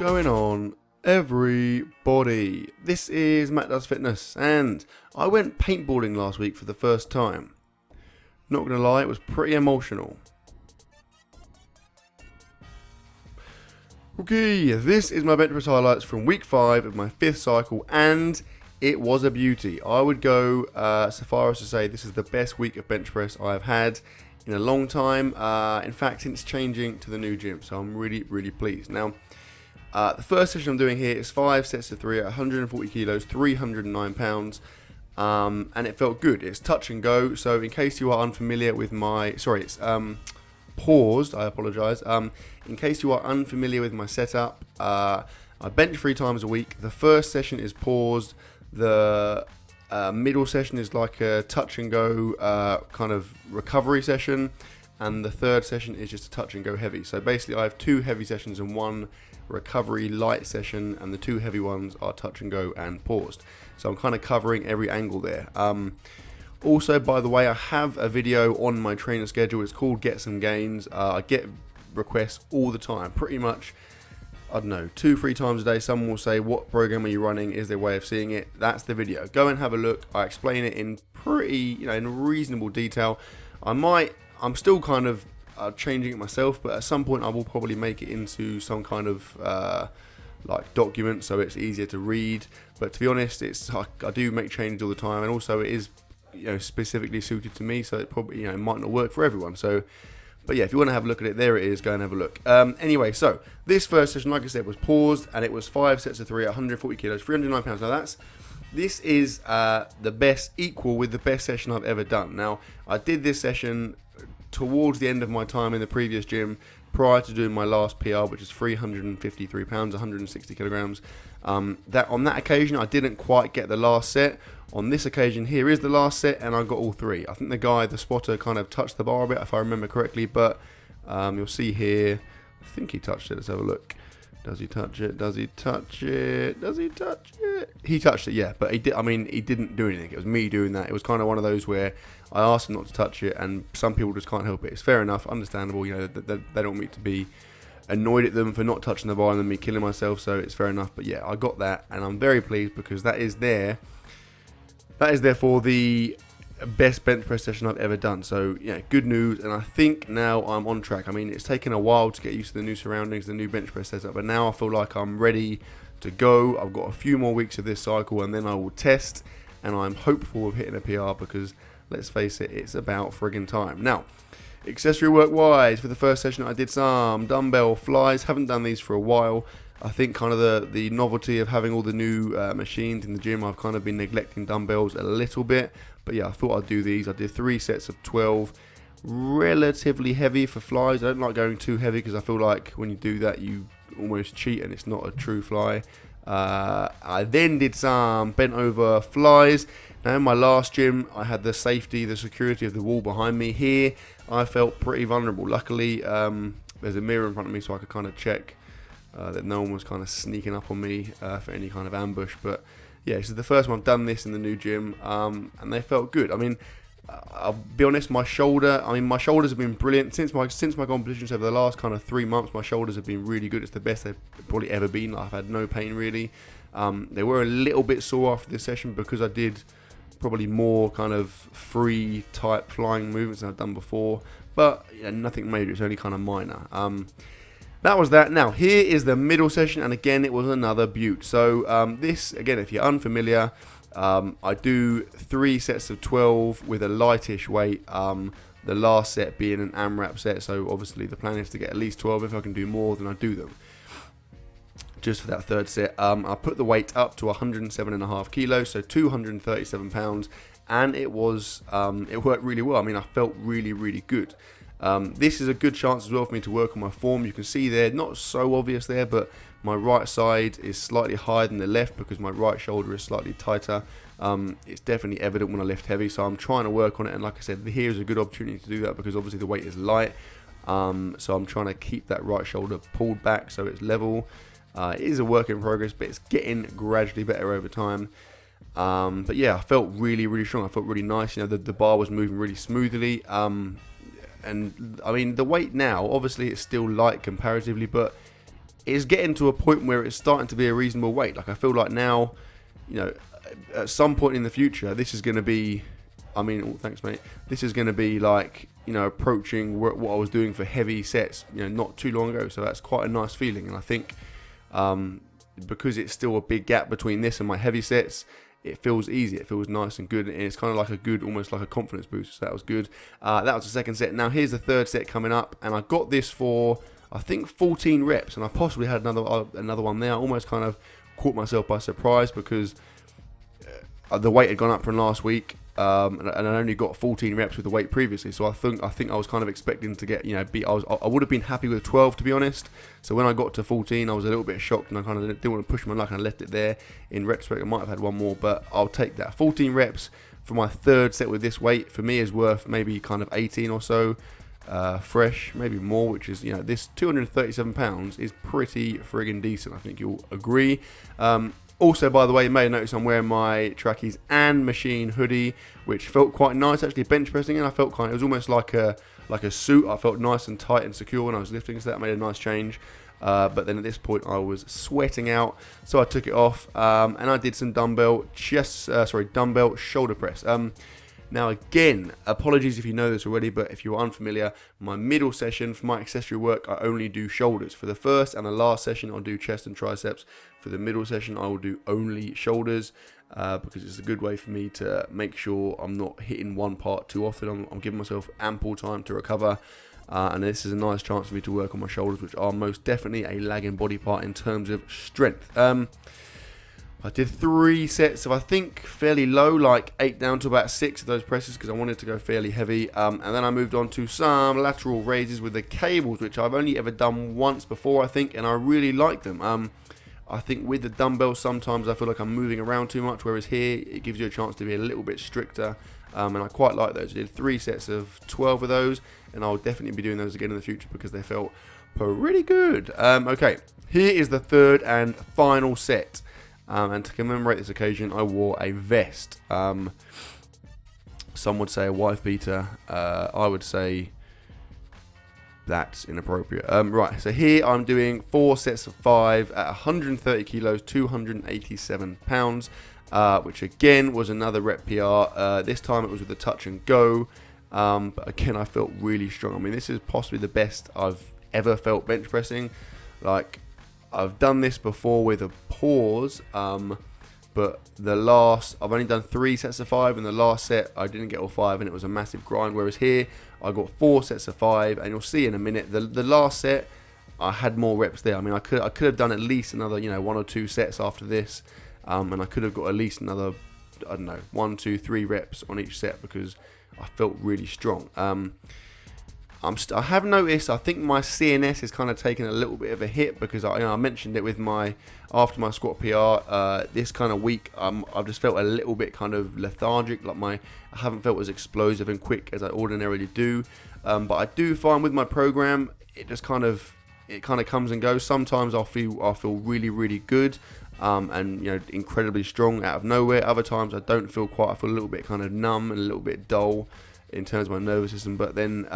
going on, everybody? This is Mattdoesfitness, and I went paintballing last week for the first time. Not gonna lie, it was pretty emotional. Okay, this is my bench press highlights from week 5 of my 5th cycle, and it was a beauty. I would go so far as to say this is the best week of bench press I've had in a long time. In fact, since changing to the new gym, so I'm really pleased. Now, the first session I'm doing here is 5 sets of 3 at 140 kilos, 309 pounds, and it felt good. It's touch and go. So in case you are unfamiliar with my, it's paused. I apologise. In case you are unfamiliar with my setup, I bench 3 times a week. The first session is paused. The middle session is like a touch and go kind of recovery session, and the third session is just a touch and go heavy. So basically I have 2 heavy sessions and 1 recovery light session, and the 2 heavy ones are touch and go and paused. So I'm kind of covering every angle there. Also, by the way, I have a video on my trainer schedule. It's called Get Some Gains. I get requests all the time, pretty much, I don't know, 2-3 times a day. Someone will say, what program are you running? Is their way of seeing it? That's the video. Go and have a look. I explain it in pretty, in reasonable detail. I'm still kind of changing it myself, but at some point I will probably make it into some kind of like document, so it's easier to read. But to be honest, I do make changes all the time, and also it is specifically suited to me, so it probably it might not work for everyone. So, but yeah, if you want to have a look at it, there it is. Go and have a look. Anyway, so this first session, like I said, was paused, and it was 5 sets of 3 at 140 kilos, 309 pounds. Now this is the best, equal with the best session I've ever done. Now, I did this session towards the end of my time in the previous gym, prior to doing my last PR, which is 353 pounds, 160 kilograms. That on that occasion, I didn't quite get the last set. On this occasion, here is the last set, and I got all 3. I think the spotter, kind of touched the bar a bit, if I remember correctly, but you'll see here, I think he touched it. Let's have a look. Does he touch it? Does he touch it? Does he touch it? He touched it, yeah, but he didn't do anything. It was me doing that. It was kind of one of those where I asked him not to touch it, and some people just can't help it. It's fair enough, understandable. They don't want me to be annoyed at them for not touching the bar and then me killing myself, so it's fair enough. But yeah, I got that, and I'm very pleased because that is therefore the best bench press session I've ever done. So yeah, good news, and I think now I'm on track. I mean, it's taken a while to get used to the new surroundings, the new bench press setup, but now I feel like I'm ready to go. I've got a few more weeks of this cycle, and then I will test, and I'm hopeful of hitting a PR because, let's face it, it's about friggin' time. Now, accessory work wise, for the first session I did some dumbbell flies. Haven't done these for a while. I think kind of the novelty of having all the new machines in the gym, I've kind of been neglecting dumbbells a little bit. But yeah, I thought I'd do these. I did 3 sets of 12, relatively heavy for flies. I don't like going too heavy because I feel like when you do that, you almost cheat and it's not a true fly. I then did some bent over flies. Now in my last gym, I had the security of the wall behind me. Here, I felt pretty vulnerable. Luckily, there's a mirror in front of me so I could kind of check that no one was kind of sneaking up on me for any kind of ambush. But yeah, this is the first time I've done this in the new gym, and they felt good. I mean, I'll be honest, my shoulders have been brilliant since my competitions over the last kind of 3 months. My shoulders have been really good. It's the best they've probably ever been. I've had no pain really. They were a little bit sore after this session because I did probably more kind of free type flying movements than I've done before, but yeah, nothing major. It's only kind of minor. That was that. Now, here is the middle session, and again, it was another beaut. So, this, again, if you're unfamiliar, I do 3 sets of 12 with a lightish weight, the last set being an AMRAP set, so obviously the plan is to get at least 12. If I can do more, then I do them. Just for that third set, I put the weight up to 107.5 kilos, so 237 pounds, and it worked really well. I mean, I felt really good. This is a good chance as well for me to work on my form. You can see there, not so obvious there, but my right side is slightly higher than the left because my right shoulder is slightly tighter. It's definitely evident when I lift heavy, so I'm trying to work on it. And like I said, here is a good opportunity to do that because obviously the weight is light. So I'm trying to keep that right shoulder pulled back so it's level. It is a work in progress, but it's getting gradually better over time. But yeah, I felt really strong. I felt really nice. The bar was moving really smoothly. And I mean, the weight now, obviously it's still light comparatively, but it's getting to a point where it's starting to be a reasonable weight. Like I feel like now, you know, at some point in the future, this is going to be, I mean, oh, thanks mate, this is going to be like, you know, approaching what I was doing for heavy sets, you know, not too long ago. So that's quite a nice feeling. And I think because it's still a big gap between this and my heavy sets, it feels easy, it feels nice and good, and it's kind of like a good, almost like a confidence boost. So that was good. That was the second set. Now here's the third set coming up, and I got this for, I think, 14 reps, and I possibly had another one there. I almost kind of caught myself by surprise because the weight had gone up from last week, and I only got 14 reps with the weight previously. So I think I was kind of expecting to get, you know, I would have been happy with 12, to be honest. So when I got to 14, I was a little bit shocked, and I kind of didn't want to push my luck, and I left it there. In retrospect, I might have had one more, but I'll take that. 14 reps for my third set with this weight for me is worth maybe kind of 18 or so. Fresh, maybe more, which is, you know, this 237 pounds is pretty friggin' decent. I think you'll agree. Also, by the way, you may have noticed I'm wearing my trackies and machine hoodie, which felt quite nice actually bench pressing, and I felt kind of, it was almost like a suit. I felt nice and tight and secure when I was lifting, so that made a nice change. But then at this point I was sweating out, so I took it off, and I did some dumbbell shoulder press. Now again, apologies if you know this already, but if you're unfamiliar, my middle session for my accessory work, I only do shoulders. For the first and the last session, I'll do chest and triceps. For the middle session, I will do only shoulders, because it's a good way for me to make sure I'm not hitting one part too often. I'm giving myself ample time to recover, and this is a nice chance for me to work on my shoulders, which are most definitely a lagging body part in terms of strength. I did 3 sets of, I think, fairly low, like 8 down to about 6 of those presses because I wanted to go fairly heavy. And then I moved on to some lateral raises with the cables, which I've only ever done once before, I think, and I really like them. I think with the dumbbells, sometimes I feel like I'm moving around too much, whereas here, it gives you a chance to be a little bit stricter. And I quite like those. I did 3 sets of 12 of those, and I'll definitely be doing those again in the future because they felt pretty good. Okay, here is the third and final set. And to commemorate this occasion, I wore a vest. Some would say a wife beater. I would say that's inappropriate. Right, so here I'm doing 4 sets of 5 at 130 kilos, 287 pounds, which again was another rep PR. This time it was with a touch and go. But again, I felt really strong. I mean, this is possibly the best I've ever felt bench pressing. Like, I've done this before with a pause, but I've only done 3 sets of 5, and the last set I didn't get all 5, and it was a massive grind. Whereas here I got 4 sets of 5, and you'll see in a minute the last set I had more reps there. I mean, I could have done at least another, you know, 1 or 2 sets after this, and I could have got at least another, I don't know, 1, 2, 3 reps on each set because I felt really strong. I have noticed, I think my CNS has kind of taken a little bit of a hit because I mentioned it with after my squat PR. This kind of week, I've just felt a little bit kind of lethargic, like I haven't felt as explosive and quick as I ordinarily do. But I do find with my program, it kind of comes and goes. Sometimes I'll feel really, really good, and you know, incredibly strong out of nowhere. Other times I don't feel quite. I feel a little bit kind of numb and a little bit dull in terms of my nervous system. But then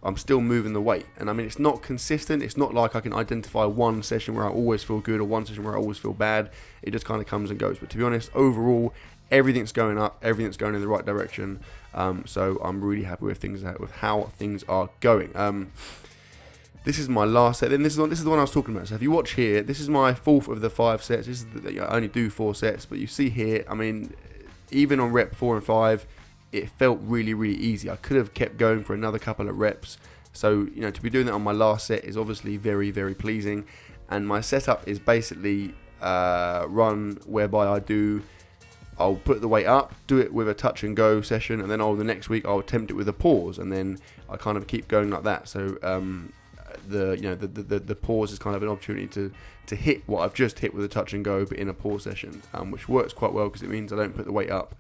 I'm still moving the weight, and I mean, it's not consistent. It's not like I can identify one session where I always feel good or one session where I always feel bad. It just kind of comes and goes. But to be honest, overall, everything's going up, everything's going in the right direction. So I'm really happy with how things are going. This is my last set. Then this is the one I was talking about. So if you watch here, this is my 4th of the 5 sets. This is I only do 4 sets, but you see here, I mean, even on rep 4 and 5. It felt really, really easy. I could have kept going for another couple of reps. So, you know, to be doing that on my last set is obviously very, very pleasing. And my setup is basically run whereby I'll put the weight up, do it with a touch and go session, and then the next week I'll attempt it with a pause, and then I kind of keep going like that. So the pause is kind of an opportunity to hit what I've just hit with a touch and go, but in a pause session, which works quite well because it means I don't put the weight up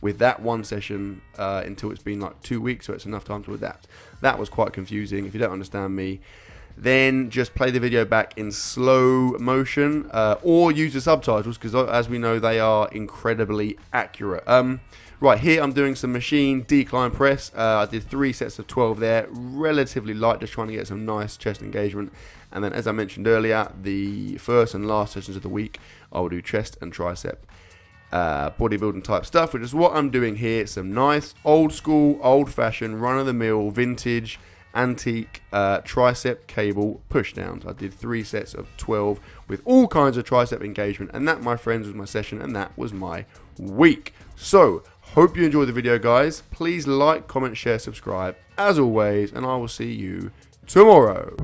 with that one session until it's been like 2 weeks, so it's enough time to adapt. That was quite confusing. If you don't understand me, then just play the video back in slow motion or use the subtitles because, as we know, they are incredibly accurate. Right, here I'm doing some machine decline press. I did 3 sets of 12 there, relatively light, just trying to get some nice chest engagement. And then, as I mentioned earlier, the first and last sessions of the week, I will do chest and tricep bodybuilding type stuff, which is what I'm doing here. Some nice old school, old fashioned, run of the mill, vintage, antique tricep cable push downs. I did 3 sets of 12 with all kinds of tricep engagement, and that, my friends, was my session, and that was my week. So hope you enjoyed the video, guys. Please like, comment, share, subscribe as always, and I will see you tomorrow.